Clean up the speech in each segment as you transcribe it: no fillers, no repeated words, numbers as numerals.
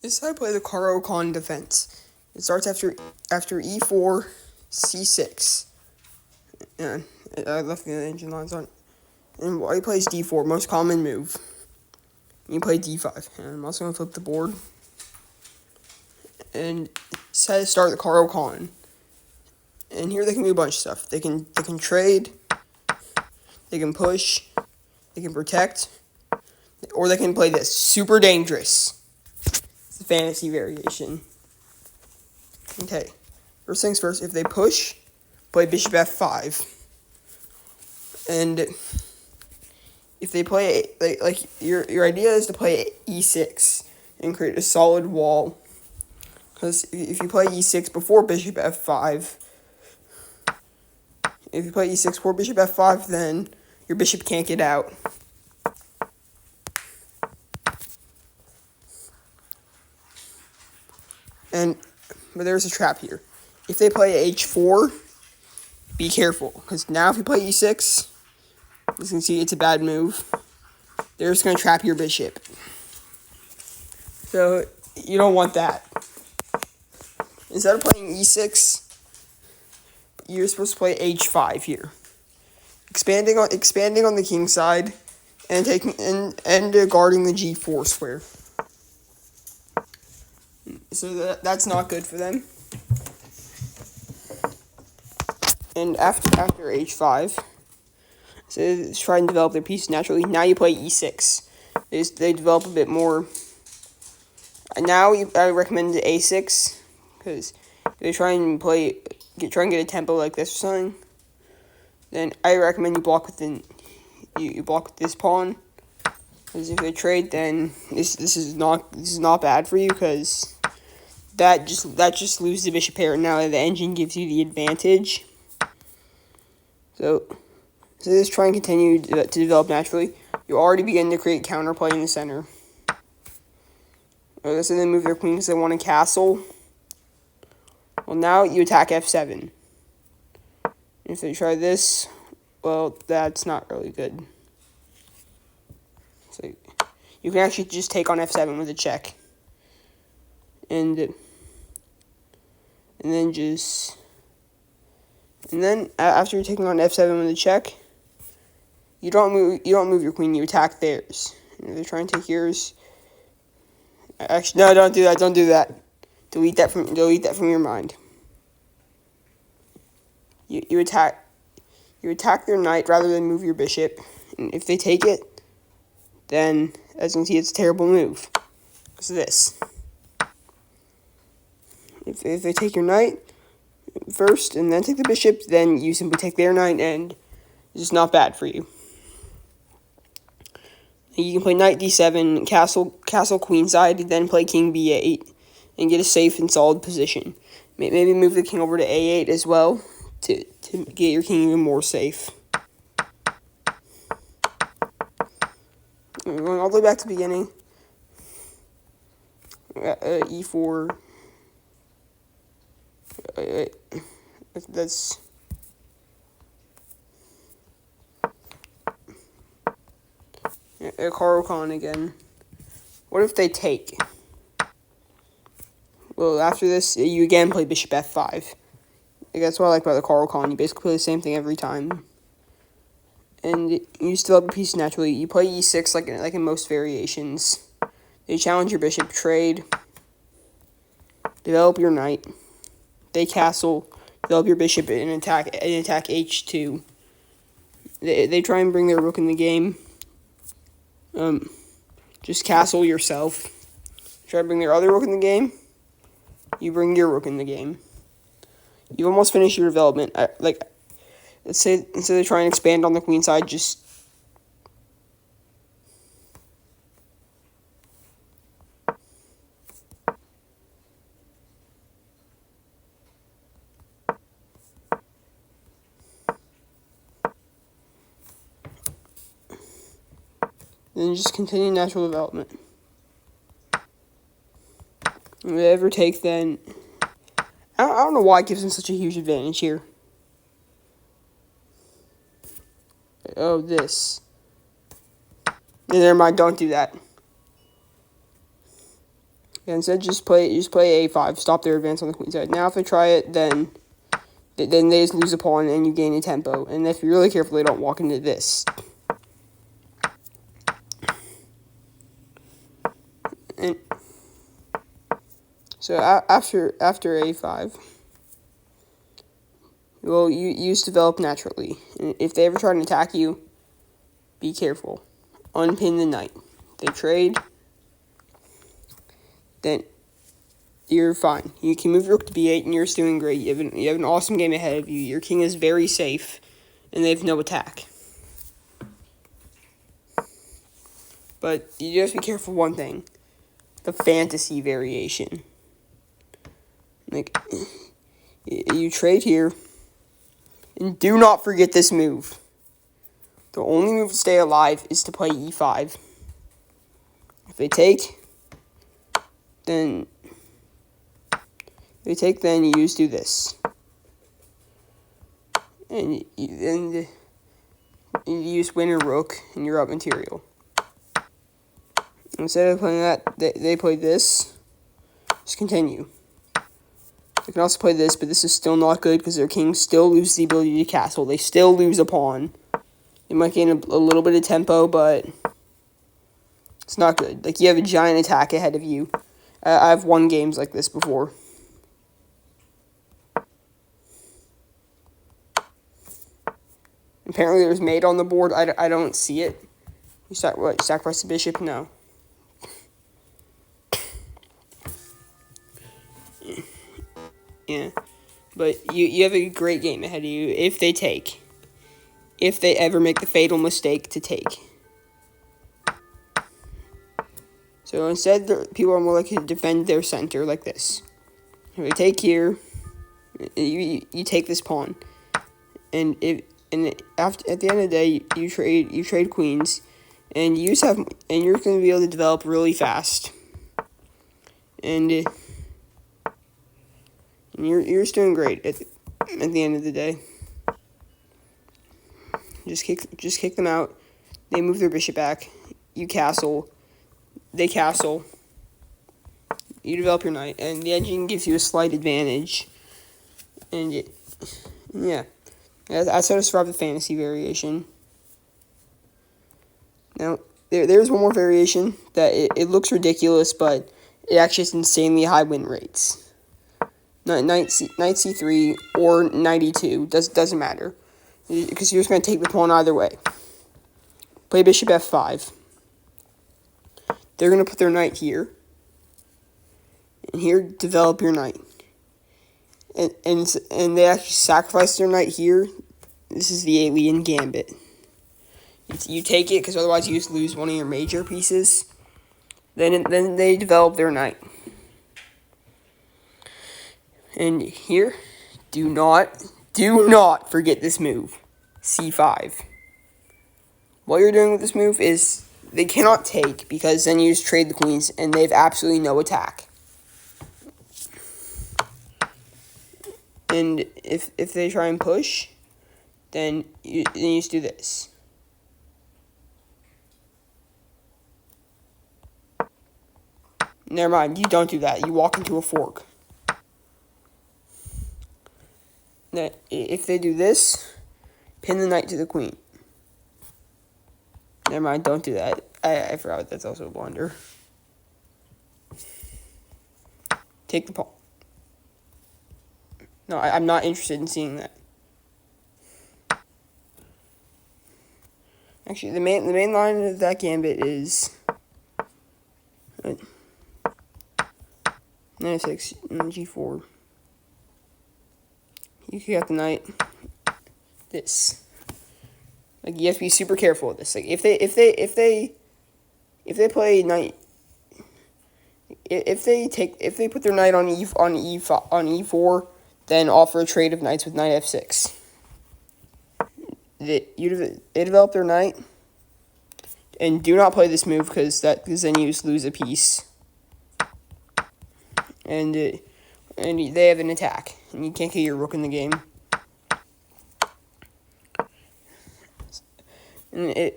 This is how I play the Caro-Kann defense. It starts after e4, c6. And I left the engine lines on. And while he plays d4, most common move. You play d5. And I'm also going to flip the board. And it's how to start the Caro-Kann. And here they can do a bunch of stuff. They can trade. They can push. They can protect. Or they can play this. Super dangerous. It's a fantasy variation. Okay. First things first, if they push, play bishop f5. And if they play, like your idea is to play e6 and create a solid wall. Because if you play e6 before bishop f5, then your bishop can't get out. But there's a trap here. If they play h4, be careful. Because now if you play e6, you can see it's a bad move. They're just going to trap your bishop. So you don't want that. Instead of playing e6, you're supposed to play h5 here. Expanding on the king side and guarding the g4 square. So that's not good for them. And after h5, so they try and develop their piece naturally. Now you play e6. They develop a bit more. And now I recommend a6 because if they try and get a tempo like this or something, then I recommend you block with this pawn. Because if they trade, then this is not bad for you because that just loses the bishop pair. And now the engine gives you the advantage. So this try and continue to develop naturally. You already begin to create counterplay in the center. So they move their queen because they want a castle. Well, now you attack f7. If they try this, well, that's not really good. So you can actually just take on f7 with a check. And then after you're taking on f7 with a check, you don't move your queen, you attack theirs. And if they're trying to take yours, actually no, don't do that. Delete that from your mind. You attack their knight rather than move your bishop. And if they take it, then as you can see, it's a terrible move. So this. If they take your knight first and then take the bishop, then you simply take their knight, and it's just not bad for you. You can play knight d7, castle queenside, then play king b8, and get a safe and solid position. Maybe move the king over to a8 as well to get your king even more safe. We're going all the way back to the beginning. E4. That's Caro-Kann again. What if they take? Well, after this, you again play bishop f5. That's what I like about the Caro-Kann. You basically play the same thing every time. And you still have a piece naturally. You play e6 like in most variations. They challenge your bishop, trade, develop your knight. They castle, develop your bishop, and attack h2. They try and bring their rook in the game. Just castle yourself. Try to bring their other rook in the game. You bring your rook in the game. You almost finish your development. Let's say they try and expand on the queen side, just then just continue natural development. If they ever take, then I don't know why it gives them such a huge advantage here. Oh, this. Never mind, don't do that. And instead, just play a5. Stop their advance on the queen side. Now, if they try it, then they just lose a pawn and you gain a tempo. And if you're really careful, they don't walk into this. And so after a5, well, you just develop naturally. And if they ever try to attack you, be careful. Unpin the knight. They trade, then you're fine. You can move your rook to b8, and you're doing great. You have an awesome game ahead of you. Your king is very safe, and they have no attack. But you just be careful one thing: the fantasy variation. Like, you trade here, and do not forget this move. The only move to stay alive is to play e5. If they take, then you just do this. And you just win a rook, and you're up material. Instead of playing that, they play this. Just continue. They can also play this, but this is still not good because their king still loses the ability to castle. They still lose a pawn. They might gain a little bit of tempo, but it's not good. Like, you have a giant attack ahead of you. I've won games like this before. Apparently there's mate on the board. I don't see it. You sacrifice the bishop? No. Yeah. But you have a great game ahead of you if they take. If they ever make the fatal mistake to take. So instead, people are more likely to defend their center like this. If they take here, you take this pawn. And at the end of the day, you trade queens, and you're going to be able to develop really fast, and you're just doing great at the end of the day. Just kick them out. They move their bishop back. You castle. They castle. You develop your knight, and the engine gives you a slight advantage. And yeah. That's how to survive the fantasy variation. Now, there's one more variation that it looks ridiculous, but it actually has insanely high win rates. Knight c3 or knight e2 doesn't matter, because you're just going to take the pawn either way. Play bishop f5. They're going to put their knight here, and here develop your knight. And they actually sacrifice their knight here. This is the alien gambit. You take it because otherwise you just lose one of your major pieces. Then they develop their knight. And here, do not forget this move. c5. What you're doing with this move is they cannot take, because then you just trade the queens and they have absolutely no attack. And if they try and push, then you just do this. Never mind, you don't do that. You walk into a fork. Now, if they do this, pin the knight to the queen. Never mind, don't do that. I forgot that's also a blunder. Take the pawn. No, I'm not interested in seeing that. Actually, the main line of that gambit is knight 6 g4. You kick out the knight. This, like, you have to be super careful with this. Like, if they play knight, if they put their knight on e4, then offer a trade of knights with knight f6. They develop their knight, and do not play this move because then you just lose a piece. And they have an attack, and you can't get your rook in the game. And if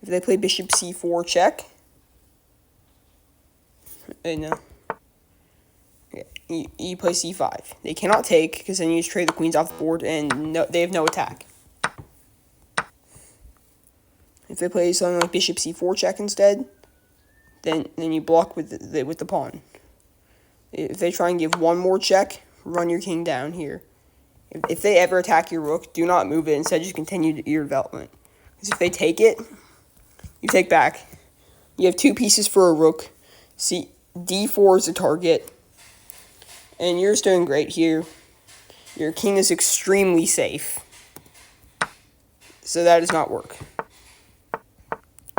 they play bishop c4 check, No. You play c5. They cannot take, because then you just trade the queens off the board, and they have no attack. If they play something like bishop c4 check instead, then you block with the pawn. If they try and give one more check, run your king down here. If they ever attack your rook, do not move it. Instead, just continue your development. Because if they take it, you take back. You have 2 pieces for a rook. D4 is the target. And you're doing great here. Your king is extremely safe. So that does not work.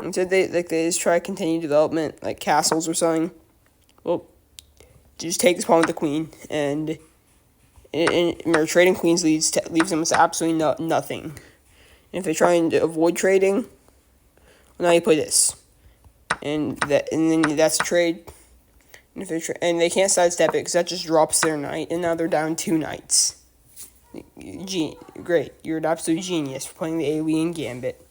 Instead, they just try to continue development, like castles or something. Well, just take this pawn with the queen, and trading queens leaves them with absolutely nothing. And if they're trying to avoid trading, well, now you play this, and then that's a trade. And if and they can't sidestep it because that just drops their knight, and now they're down 2 knights. Great, you're an absolute genius for playing the Alien Gambit.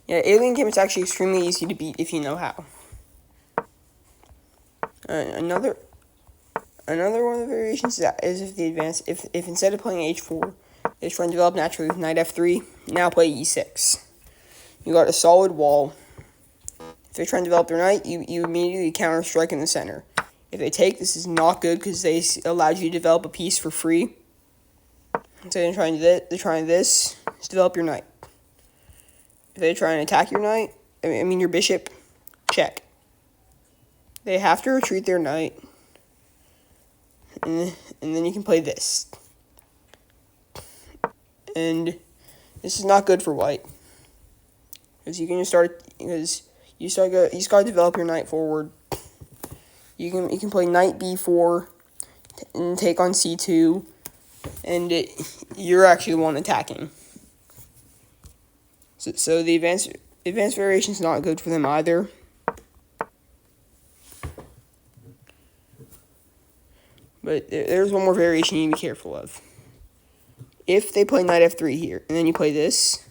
Yeah, Alien Gambit's actually extremely easy to beat if you know how. Another one of the variations is if instead of playing h4, they're trying to develop naturally with knight f3, now play e6. You got a solid wall. If they try and develop their knight, you immediately counter strike in the center. If they take, this is not good because they allowed you to develop a piece for free. So they're trying this to develop your knight. If they try and attack your knight, your bishop, check. They have to retreat their knight, and then you can play this. And this is not good for white, because you just got to develop your knight forward. You can play knight b4 and take on c2, and you're actually the one attacking. So the advanced variation is not good for them either. But there's one more variation you need to be careful of. If they play knight f3 here, and then you play this,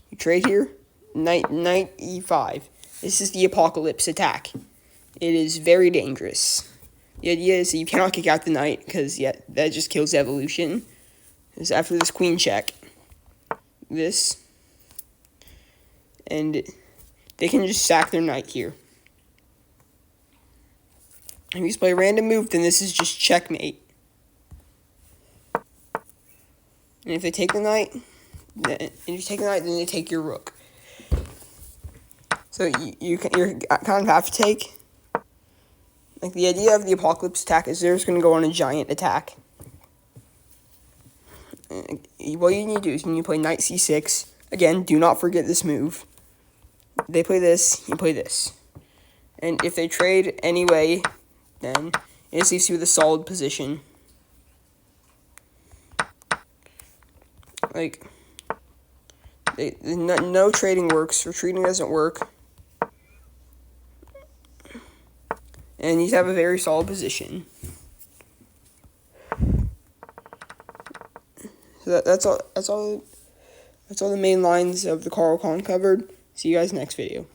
you trade here, knight e5. This is the apocalypse attack. It is very dangerous. The idea is that you cannot kick out the knight, because that just kills evolution. Because after this queen check, this, and they can just sack their knight here. If you just play a random move, then this is just checkmate. And if they take the knight, then they take your rook. So you kind of have to take. Like, the idea of the apocalypse attack is they're just going to go on a giant attack. What you need to do is when you play knight c6, again, do not forget this move. They play this, you play this. And if they trade anyway, then it just leaves you with a solid position. Like, no trading works, retreating doesn't work. And you have a very solid position. So that's all the main lines of the Caro-Kann covered. See you guys next video.